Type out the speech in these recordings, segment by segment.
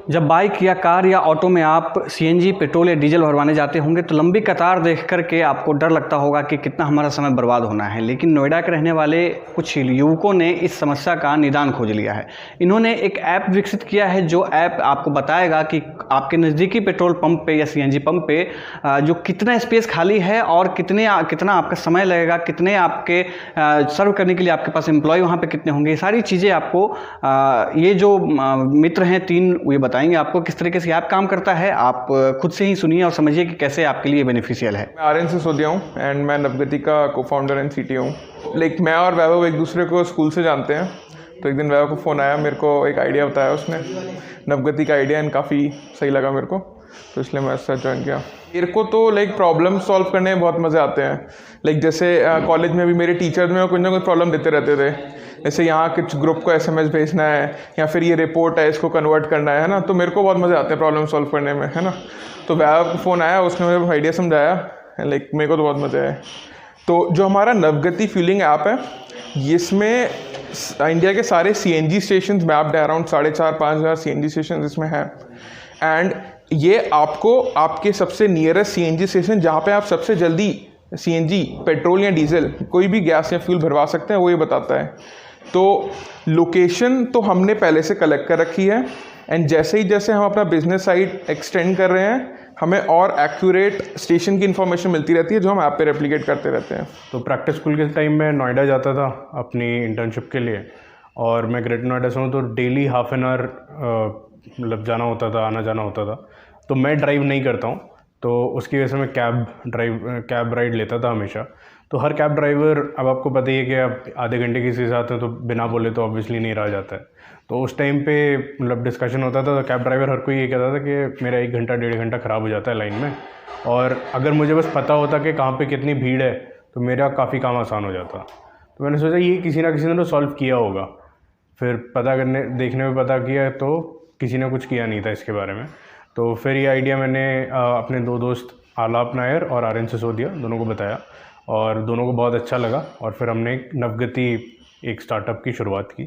जब बाइक या कार या ऑटो में आप सीएनजी, पेट्रोल या डीजल भरवाने जाते होंगे तो लंबी कतार देख कर के आपको डर लगता होगा कि कितना हमारा समय बर्बाद होना है। लेकिन नोएडा के रहने वाले कुछ युवकों ने इस समस्या का निदान खोज लिया है। इन्होंने एक ऐप विकसित किया है जो ऐप आपको बताएगा कि आपके नज़दीकी पेट्रोल पंप पे या सीएनजी पंप पे जो कितना स्पेस खाली है और कितना आपका समय लगेगा, कितने आपके सर्व करने के लिए आपके पास एम्प्लॉय वहाँ पे कितने होंगे, ये सारी चीज़ें आपको ये जो मित्र हैं 3 ये बताएंगे आपको किस तरीके से ऐप काम करता है। आप खुद से ही सुनिए और समझिए कि कैसे आपके लिए बेनिफिशियल है। मैं आर्यन सिसोदिया हूँ एंड मैं नवगति का को-फाउंडर एंड सीटीओ हूँ। मैं और वैभव एक दूसरे को स्कूल से जानते हैं, तो एक दिन वैभव को फ़ोन आया, मेरे को एक आइडिया बताया उसने, नवगति का आइडिया, एंड काफ़ी सही लगा मेरे को, तो इसलिए मैं इससे ज्वाइन किया। मेरे को तो प्रॉब्लम सॉल्व करने में बहुत मज़े आते हैं। जैसे कॉलेज में भी मेरे टीचर्स में कुछ ना कुछ प्रॉब्लम देते रहते थे। जैसे यहाँ कुछ ग्रुप को एसएमएस भेजना है या फिर ये रिपोर्ट है, इसको कन्वर्ट करना है ना, तो मेरे को बहुत मज़े आते हैं प्रॉब्लम सॉल्व करने में, है ना। तो वैभव को फ़ोन आया, उसने मुझे आइडिया समझाया, मेरे को तो बहुत मज़ा आया। तो जो हमारा नवगति फ्यूलिंग ऐप है, इसमें इंडिया के सारे सीएनजी स्टेशन मैप्ड है, अराउंड 4,500-5,000 हज़ार सीएनजी स्टेशन इसमें हैं। एंड ये आपको आपके सबसे नियरेस्ट सीएनजी स्टेशन, जहाँ पे आप सबसे जल्दी सीएनजी, पेट्रोल या डीजल, कोई भी गैस या फ्यूल भरवा सकते हैं, वो ये बताता है। तो लोकेशन तो हमने पहले से कलेक्ट कर रखी है, एंड जैसे हम अपना बिजनेस साइट एक्सटेंड कर रहे हैं, हमें और एक्यूरेट स्टेशन की इन्फॉर्मेशन मिलती रहती है जो हम ऐप पे रेप्लिकेट करते रहते हैं। तो प्रैक्टिस स्कूल के टाइम में नोएडा जाता था अपनी इंटर्नशिप के लिए, और मैं ग्रेटर नोएडा से हूँ, तो डेली हाफ एन आवर जाना होता था, आना जाना होता था। तो मैं ड्राइव नहीं करता हूँ, तो उसकी वजह से मैं कैब राइड लेता था हमेशा। तो हर कैब ड्राइवर, अब आपको पता ही है कि आप आधे घंटे किसी के साथ हैं तो बिना बोले तो ऑब्वियसली नहीं रहा जाता है। तो उस टाइम पे डिस्कशन होता था, तो कैब ड्राइवर हर कोई ये कहता था कि मेरा 1 घंटा 1.5 घंटा ख़राब हो जाता है लाइन में, और अगर मुझे बस पता होता कि कहाँ पे कितनी भीड़ है तो मेरा काफ़ी काम आसान हो जाता। तो मैंने सोचा ये किसी ना किसी ने तो सॉल्व किया होगा। फिर देखने में पता किया तो किसी ने कुछ किया नहीं था इसके बारे में। तो फिर ये आइडिया मैंने अपने 2 दोस्त आलाप नायर और आर्यन सिसोदिया दोनों को बताया, और दोनों को बहुत अच्छा लगा। और फिर हमने नवगति एक स्टार्टअप की शुरुआत की।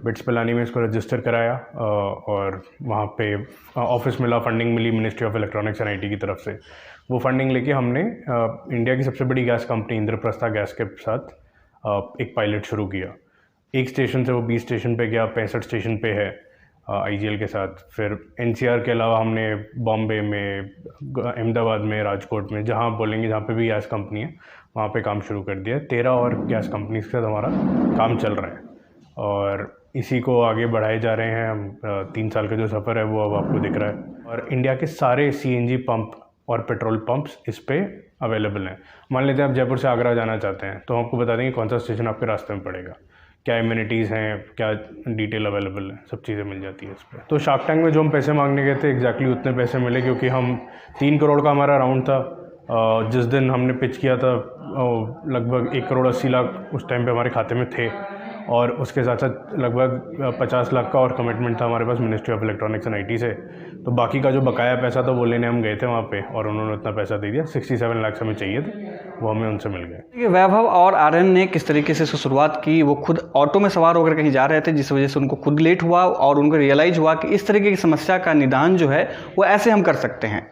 बिट्स पिलानी में इसको रजिस्टर कराया, और वहाँ पे ऑफिस मिला, फंडिंग मिली ministry of electronics and IT की तरफ से। वो फंडिंग लेके हमने इंडिया की सबसे बड़ी गैस कंपनी इंद्रप्रस्था गैस के साथ एक पायलट शुरू किया। 1 स्टेशन से वो 20 स्टेशन पे गया, 65 स्टेशन पे है आईजीएल के साथ। फिर एनसीआर के अलावा हमने बॉम्बे में, अहमदाबाद में, राजकोट में, जहाँ बोलेंगे जहाँ पे भी गैस कंपनी है वहाँ पे काम शुरू कर दिया। 13 और गैस कंपनी के साथ हमारा काम चल रहा है, और इसी को आगे बढ़ाए जा रहे हैं हम। 3 साल का जो सफ़र है वो अब आपको दिख रहा है, और इंडिया के सारे सीएनजी पंप और पेट्रोल पंप्स इस पर अवेलेबल हैं। मान लेते हैं आप जयपुर से आगरा जाना चाहते हैं, तो हम आपको बता देंगे कौन सा स्टेशन आपके रास्ते में पड़ेगा, क्या इम्यूनिटीज़ हैं, क्या डिटेल अवेलेबल है, सब चीज़ें मिल जाती है इस पर। तो शार्क टैंक में जो हम पैसे मांगने गए थे, एग्जैक्टली उतने पैसे मिले, क्योंकि हम 3 करोड़ का हमारा राउंड था। जिस दिन हमने पिच किया था लगभग 1,80 लाख उस टाइम पे हमारे खाते में थे, और उसके साथ साथ लगभग 50 लाख का और कमिटमेंट था हमारे पास ministry of electronics and IT से। तो बाकी का जो बकाया पैसा था वो लेने हम गए थे वहाँ पे, और उन्होंने उतना पैसा दे दिया। 67 लाख हमें चाहिए थे, वो हमें उनसे मिल गए। वैभव और आर्यन ने किस तरीके से इसको शुरुआत की। वो खुद ऑटो में सवार होकर कहीं जा रहे थे, जिस वजह से उनको खुद लेट हुआ, और उनको रियलाइज़ हुआ कि इस तरीके की समस्या का निदान जो है वो ऐसे हम कर सकते हैं।